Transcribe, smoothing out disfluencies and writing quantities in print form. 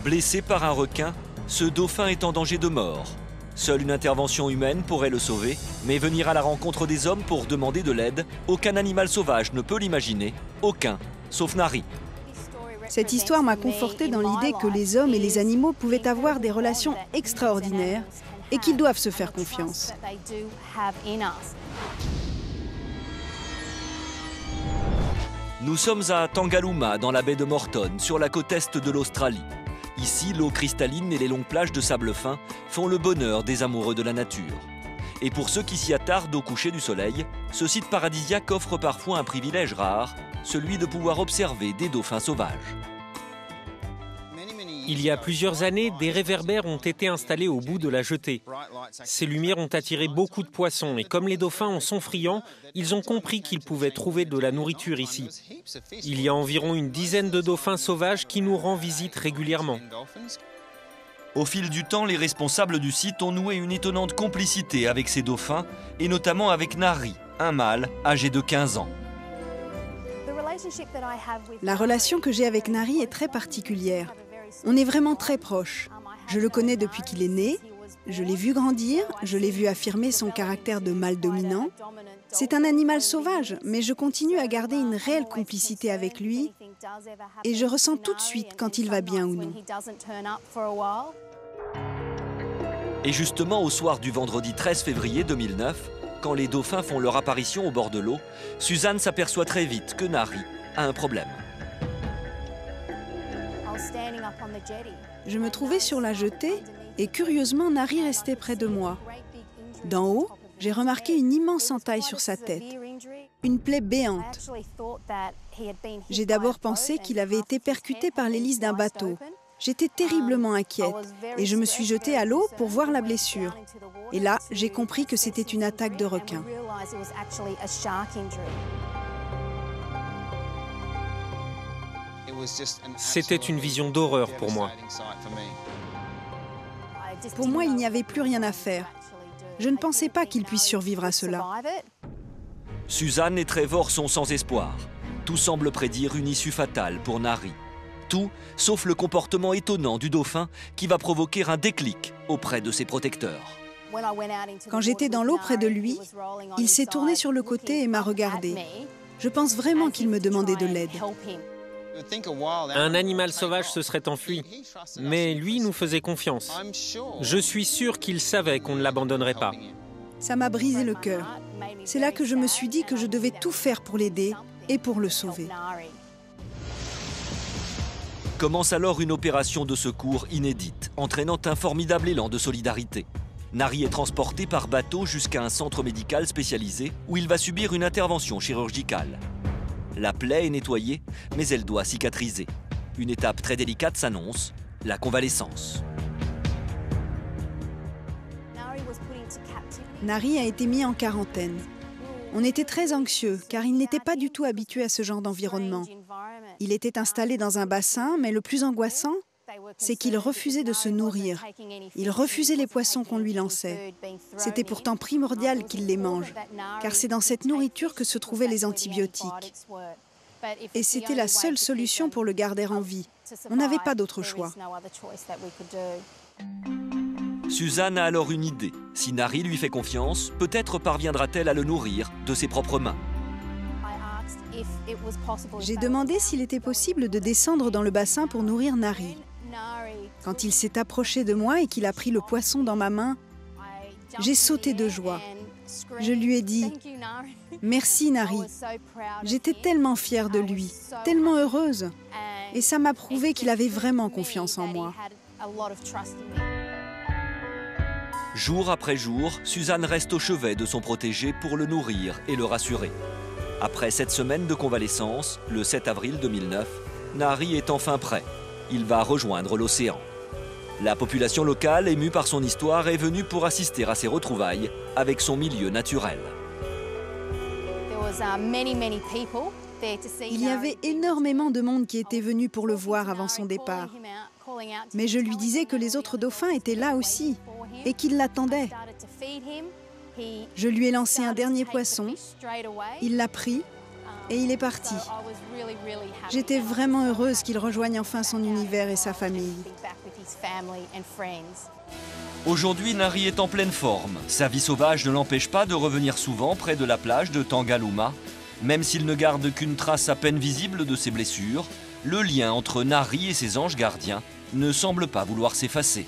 Blessé par un requin, ce dauphin est en danger de mort. Seule une intervention humaine pourrait le sauver, mais venir à la rencontre des hommes pour demander de l'aide, aucun animal sauvage ne peut l'imaginer, aucun, sauf Nari. Cette histoire m'a confortée dans l'idée que les hommes et les animaux pouvaient avoir des relations extraordinaires et qu'ils doivent se faire confiance. Nous sommes à Tangalooma, dans la baie de Moreton, sur la côte est de l'Australie. Ici, l'eau cristalline et les longues plages de sable fin font le bonheur des amoureux de la nature. Et pour ceux qui s'y attardent au coucher du soleil, ce site paradisiaque offre parfois un privilège rare, celui de pouvoir observer des dauphins sauvages. Il y a plusieurs années, des réverbères ont été installés au bout de la jetée. Ces lumières ont attiré beaucoup de poissons et comme les dauphins en sont friands, ils ont compris qu'ils pouvaient trouver de la nourriture ici. Il y a environ une dizaine de dauphins sauvages qui nous rendent visite régulièrement. Au fil du temps, les responsables du site ont noué une étonnante complicité avec ces dauphins, et notamment avec Nari, un mâle âgé de 15 ans. La relation que j'ai avec Nari est très particulière. On est vraiment très proches. Je le connais depuis qu'il est né, je l'ai vu grandir, je l'ai vu affirmer son caractère de mâle dominant. C'est un animal sauvage, mais je continue à garder une réelle complicité avec lui et je ressens tout de suite quand il va bien ou non. Et justement, au soir du vendredi 13 février 2009, quand les dauphins font leur apparition au bord de l'eau, Suzanne s'aperçoit très vite que Nari a un problème. Je me trouvais sur la jetée et curieusement, Nari restait près de moi. D'en haut, j'ai remarqué une immense entaille sur sa tête, une plaie béante. J'ai d'abord pensé qu'il avait été percuté par l'hélice d'un bateau. J'étais terriblement inquiète et je me suis jetée à l'eau pour voir la blessure. Et là, j'ai compris que c'était une attaque de requin. C'était une vision d'horreur pour moi. Pour moi, il n'y avait plus rien à faire. Je ne pensais pas qu'il puisse survivre à cela. Suzanne et Trevor sont sans espoir. Tout semble prédire une issue fatale pour Nari. Tout, sauf le comportement étonnant du dauphin qui va provoquer un déclic auprès de ses protecteurs. Quand j'étais dans l'eau près de lui, il s'est tourné sur le côté et m'a regardé. Je pense vraiment qu'il me demandait de l'aide. Un animal sauvage se serait enfui, mais lui nous faisait confiance. Je suis sûr qu'il savait qu'on ne l'abandonnerait pas. Ça m'a brisé le cœur. C'est là que je me suis dit que je devais tout faire pour l'aider et pour le sauver. Commence alors une opération de secours inédite, entraînant un formidable élan de solidarité. Nari est transporté par bateau jusqu'à un centre médical spécialisé où il va subir une intervention chirurgicale. La plaie est nettoyée, mais elle doit cicatriser. Une étape très délicate s'annonce, la convalescence. Nari a été mis en quarantaine. On était très anxieux car il n'était pas du tout habitué à ce genre d'environnement. Il était installé dans un bassin, mais le plus angoissant, c'est qu'il refusait de se nourrir. Il refusait les poissons qu'on lui lançait. C'était pourtant primordial qu'il les mange, car c'est dans cette nourriture que se trouvaient les antibiotiques. Et c'était la seule solution pour le garder en vie. On n'avait pas d'autre choix. Suzanne a alors une idée. Si Nari lui fait confiance, peut-être parviendra-t-elle à le nourrir de ses propres mains. J'ai demandé s'il était possible de descendre dans le bassin pour nourrir Nari. Quand il s'est approché de moi et qu'il a pris le poisson dans ma main, j'ai sauté de joie. Je lui ai dit « Merci Nari ». J'étais tellement fière de lui, tellement heureuse. Et ça m'a prouvé qu'il avait vraiment confiance en moi. Jour après jour, Suzanne reste au chevet de son protégé pour le nourrir et le rassurer. Après 7 semaines de convalescence, le 7 avril 2009, Nari est enfin prêt. Il va rejoindre l'océan. La population locale, émue par son histoire, est venue pour assister à ses retrouvailles avec son milieu naturel. Il y avait énormément de monde qui était venu pour le voir avant son départ. Mais je lui disais que les autres dauphins étaient là aussi et qu'ils l'attendaient. Je lui ai lancé un dernier poisson, il l'a pris et il est parti. J'étais vraiment heureuse qu'il rejoigne enfin son univers et sa famille. Aujourd'hui, Nari est en pleine forme. Sa vie sauvage ne l'empêche pas de revenir souvent près de la plage de Tangalooma. Même s'il ne garde qu'une trace à peine visible de ses blessures, le lien entre Nari et ses anges gardiens ne semble pas vouloir s'effacer.